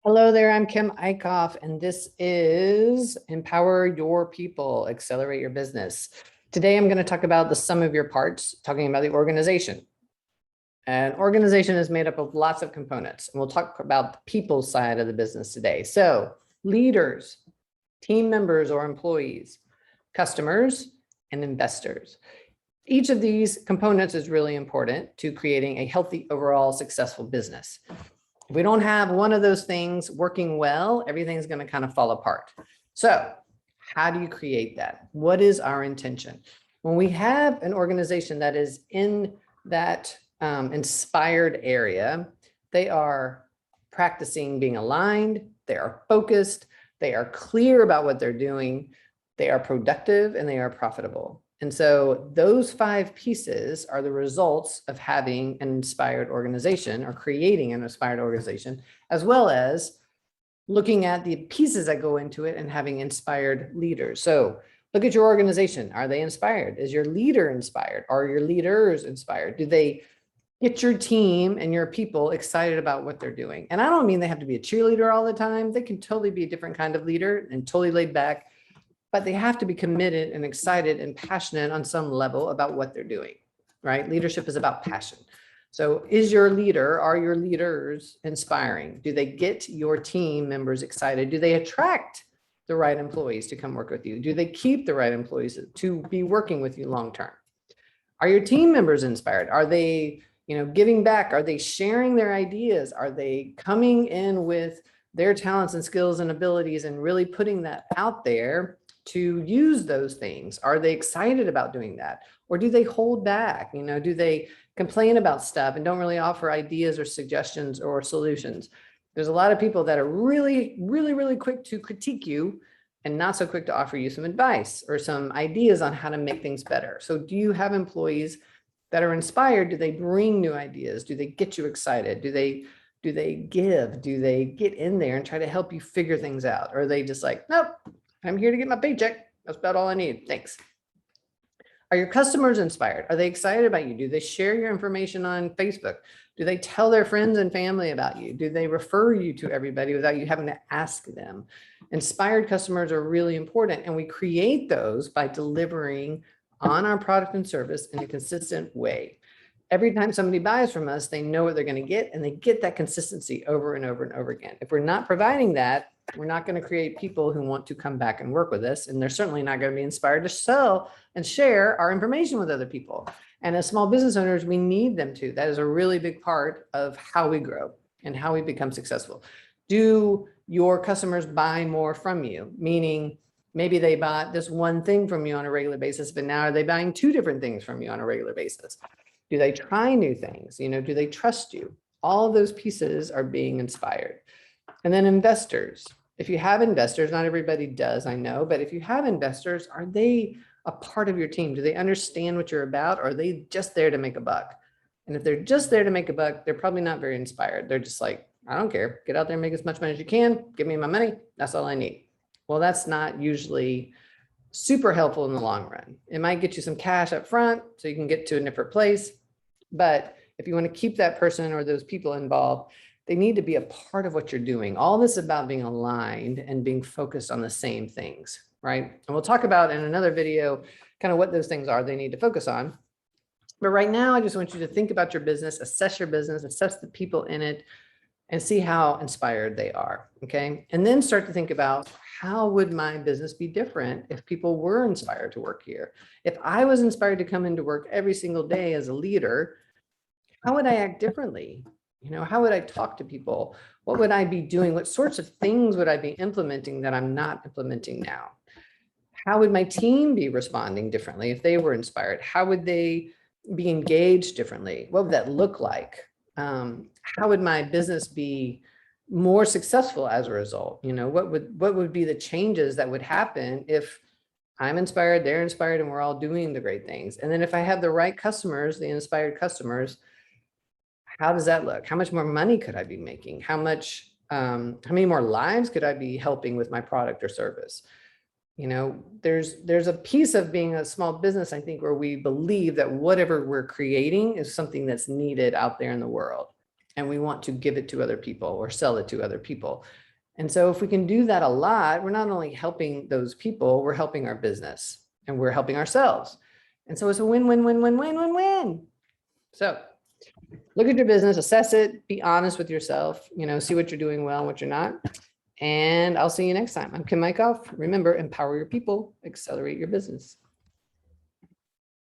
Hello there, I'm Kim Eickhoff, and this is Empower Your People, Accelerate Your Business. Today, I'm going to talk about the sum of your parts, talking about the organization. An organization is made up of lots of components, and we'll talk about the people side of the business today. So, leaders, team members or employees, customers, and investors. Each of these components is really important to creating a healthy, overall successful business. If we don't have one of those things working well, everything's going to kind of fall apart. So how do you create that? What is our intention? When we have an organization that is in that inspired area, they are practicing being aligned, they are focused, they are clear about what they're doing, they are productive, and they are profitable. And so those 5 pieces are the results of having an inspired organization or creating an inspired organization, as well as looking at the pieces that go into it and having inspired leaders. So look at your organization. Are they inspired? Is your leader inspired? Are your leaders inspired? Do they get your team and your people excited about what they're doing? And I don't mean they have to be a cheerleader all the time. They can totally be a different kind of leader and totally laid back, but they have to be committed and excited and passionate on some level about what they're doing, right? Leadership is about passion. So are your leaders inspiring? Do they get your team members excited? Do they attract the right employees to come work with you? Do they keep the right employees to be working with you long-term? Are your team members inspired? Are they, giving back? Are they sharing their ideas? Are they coming in with their talents and skills and abilities and really putting that out there to use those things? Are they excited about doing that? Or do they hold back? Do they complain about stuff and don't really offer ideas or suggestions or solutions? There's a lot of people that are really, really, really quick to critique you and not so quick to offer you some advice or some ideas on how to make things better. So do you have employees that are inspired? Do they bring new ideas? Do they get you excited? Do they give? Do they get in there and try to help you figure things out? Or are they just like, nope, I'm here to get my paycheck. That's about all I need. Thanks. Are your customers inspired? Are they excited about you? Do they share your information on Facebook? Do they tell their friends and family about you? Do they refer you to everybody without you having to ask them? Inspired customers are really important, and we create those by delivering on our product and service in a consistent way. Every time somebody buys from us, they know what they're going to get, and they get that consistency over and over and over again. If we're not providing that, we're not going to create people who want to come back and work with us. And they're certainly not going to be inspired to sell and share our information with other people. And as small business owners, we need them to. That is a really big part of how we grow and how we become successful. Do your customers buy more from you? Meaning, maybe they bought this one thing from you on a regular basis, but now are they buying 2 different things from you on a regular basis? Do they try new things? Do they trust you? All of those pieces are being inspired. And then investors. If you have investors, not everybody does, I know, but if you have investors, are they a part of your team? Do they understand what you're about? Or are they just there to make a buck? And if they're just there to make a buck, they're probably not very inspired. They're just like, I don't care. Get out there and make as much money as you can. Give me my money. That's all I need. Well, that's not usually super helpful in the long run. It might get you some cash up front so you can get to a different place. But if you want to keep that person or those people involved, they need to be a part of what you're doing. All this is about being aligned and being focused on the same things, right? And we'll talk about in another video kind of what those things are they need to focus on. But right now, I just want you to think about your business, assess the people in it, and see how inspired they are, okay? And then start to think about, how would my business be different if people were inspired to work here? If I was inspired to come into work every single day as a leader, how would I act differently? How would I talk to people? What would I be doing? What sorts of things would I be implementing that I'm not implementing now? How would my team be responding differently if they were inspired? How would they be engaged differently? What would that look like? How would my business be more successful as a result? What would be the changes that would happen if I'm inspired, they're inspired, and we're all doing the great things? And then if I have the right customers, the inspired customers, how does that look? How much more money could I be making? How many more lives could I be helping with my product or service? There's a piece of being a small business, I think, where we believe that whatever we're creating is something that's needed out there in the world. and we want to give it to other people or sell it to other people. And so if we can do that a lot, we're not only helping those people, we're helping our business and we're helping ourselves. And so it's a win, win, win, win, win, win, win. So look at your business, assess it, be honest with yourself, see what you're doing well and what you're not. And I'll see you next time. I'm Kim Mykoff. Remember, empower your people, accelerate your business.